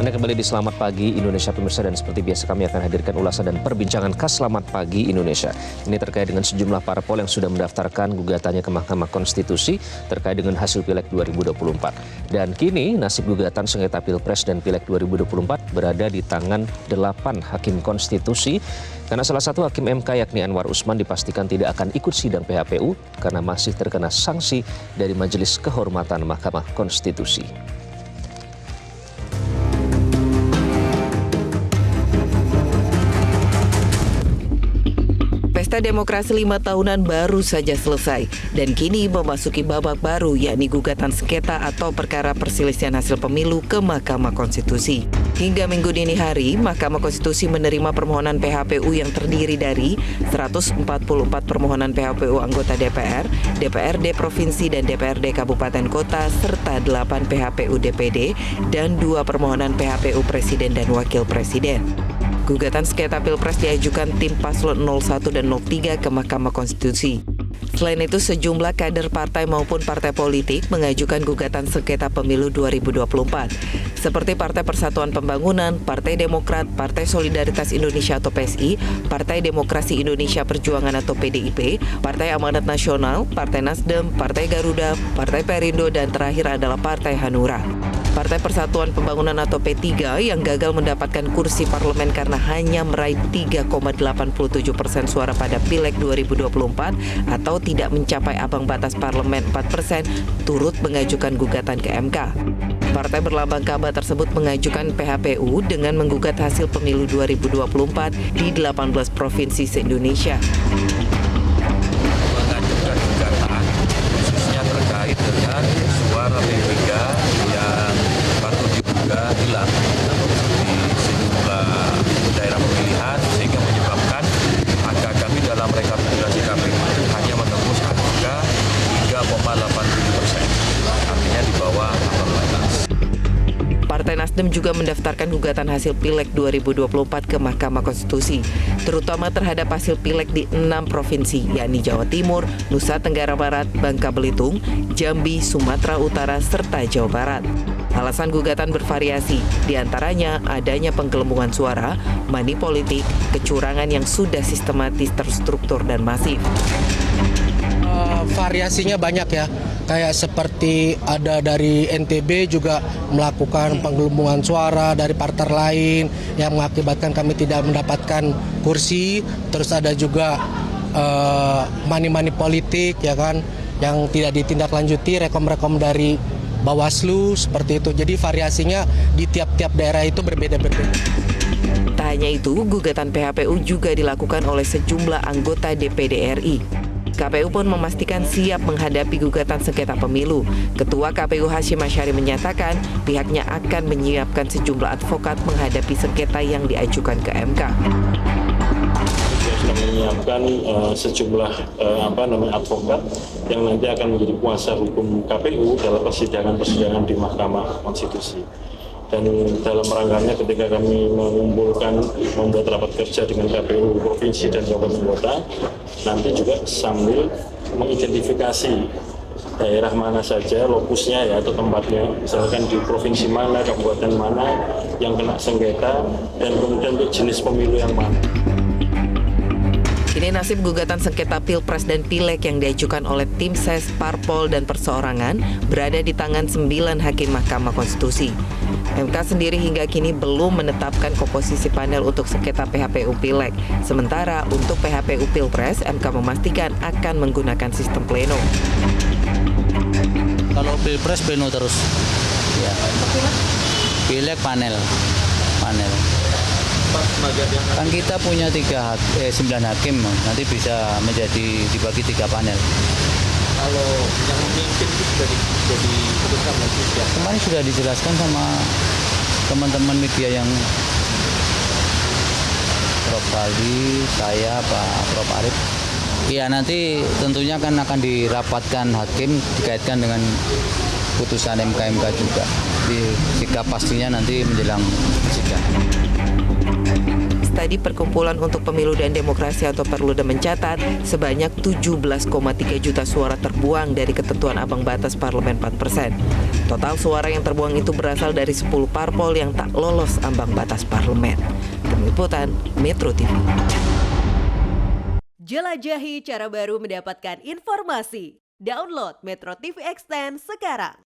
Anda kembali di Selamat Pagi Indonesia pemirsa, dan seperti biasa kami akan hadirkan ulasan dan perbincangan khas Selamat Pagi Indonesia. Ini terkait dengan sejumlah parpol yang sudah mendaftarkan gugatannya ke Mahkamah Konstitusi terkait dengan hasil Pileg 2024. Dan kini nasib gugatan sengketa Pilpres dan Pileg 2024 berada di tangan 8 hakim konstitusi karena salah satu hakim MK yakni Anwar Usman dipastikan tidak akan ikut sidang PHPU karena masih terkena sanksi dari Majelis Kehormatan Mahkamah Konstitusi. Pesta demokrasi 5 tahunan baru saja selesai dan kini memasuki babak baru, yakni gugatan sengketa atau perkara perselisihan hasil pemilu ke Mahkamah Konstitusi. Hingga Minggu dini hari, Mahkamah Konstitusi menerima permohonan PHPU yang terdiri dari 144 permohonan PHPU anggota DPR, DPRD Provinsi dan DPRD Kabupaten Kota, serta 8 PHPU DPD dan 2 permohonan PHPU Presiden dan Wakil Presiden. Gugatan sengketa Pilpres diajukan tim paslon 01 dan 03 ke Mahkamah Konstitusi. Selain itu, sejumlah kader partai maupun partai politik mengajukan gugatan sengketa pemilu 2024, seperti Partai Persatuan Pembangunan, Partai Demokrat, Partai Solidaritas Indonesia atau PSI, Partai Demokrasi Indonesia Perjuangan atau PDIP, Partai Amanat Nasional, Partai Nasdem, Partai Garuda, Partai Perindo, dan terakhir adalah Partai Hanura. Partai Persatuan Pembangunan atau P3 yang gagal mendapatkan kursi parlemen karena hanya meraih 3,87% suara pada Pileg 2024 atau tidak mencapai ambang batas parlemen 4%, turut mengajukan gugatan ke MK. Partai berlambang Kaba tersebut mengajukan PHPU dengan menggugat hasil pemilu 2024 di 18 provinsi se-Indonesia. Mengajukan gugatan khususnya terkait dengan suara P3 yang patut diduga hilang di sejumlah daerah pemilihan sehingga menyebabkan angka kami dalam rekapitulasi KPU itu hanya menembus angka 3,87%, artinya di bawah ambang batas. Partai Nasdem juga mendaftarkan gugatan hasil Pileg 2024 ke Mahkamah Konstitusi, terutama terhadap hasil Pileg di 6 provinsi, yakni Jawa Timur, Nusa Tenggara Barat, Bangka Belitung, Jambi, Sumatera Utara, serta Jawa Barat. Alasan gugatan bervariasi, diantaranya adanya penggelembungan suara, money politik, kecurangan yang sudah sistematis, terstruktur, dan masif. Variasinya banyak ya, kayak seperti ada dari NTB juga melakukan penggelembungan suara dari partai lain yang mengakibatkan kami tidak mendapatkan kursi. Terus ada juga money politik ya kan, yang tidak ditindaklanjuti, rekom dari Bawaslu seperti itu. Jadi variasinya di tiap-tiap daerah itu berbeda-beda. Tak hanya itu, gugatan PHPU juga dilakukan oleh sejumlah anggota DPD RI. KPU pun memastikan siap menghadapi gugatan sengketa pemilu. Ketua KPU Hashim Asyari menyatakan pihaknya akan menyiapkan sejumlah advokat menghadapi sengketa yang diajukan ke MK. Sudah menyiapkan sejumlah advokat yang nanti akan menjadi kuasa hukum KPU dalam persidangan di Mahkamah Konstitusi. Dan dalam rangkanya ketika kami membuat rapat kerja dengan KPU Provinsi dan Kabupaten Kota, nanti juga sambil mengidentifikasi daerah mana saja lokusnya ya atau tempatnya, misalkan di provinsi mana, kabupaten mana yang kena sengketa, dan kemudian untuk jenis pemilu yang mana. Kini nasib gugatan sengketa Pilpres dan Pileg yang diajukan oleh tim ses, parpol, dan perseorangan berada di tangan 9 hakim Mahkamah Konstitusi. MK sendiri hingga kini belum menetapkan komposisi panel untuk sengketa PHPU Pileg. Sementara untuk PHPU Pilpres, MK memastikan akan menggunakan sistem pleno. Kalau Pilpres pleno terus, ya. Pileg panel. Kan kita punya 9 hakim, nanti bisa dibagi 3 panel. Kalau yang memimpin itu sudah diputuskan lagi ya? Kemarin sudah dijelaskan sama teman-teman media yang Prof. Aldi, saya, Pak Prof. Arif. Iya, nanti tentunya akan dirapatkan hakim dikaitkan dengan putusan MK juga. Jadi sikap pastinya nanti menjelang sidang. tadi, Perkumpulan untuk Pemilu dan Demokrasi atau Perludem mencatat sebanyak 17,3 juta suara terbuang dari ketentuan ambang batas parlemen 4%. Total suara yang terbuang itu berasal dari 10 parpol yang tak lolos ambang batas parlemen. Tim Liputan Metro TV. Jelajahi cara baru mendapatkan informasi. Download Metro TV Extend sekarang.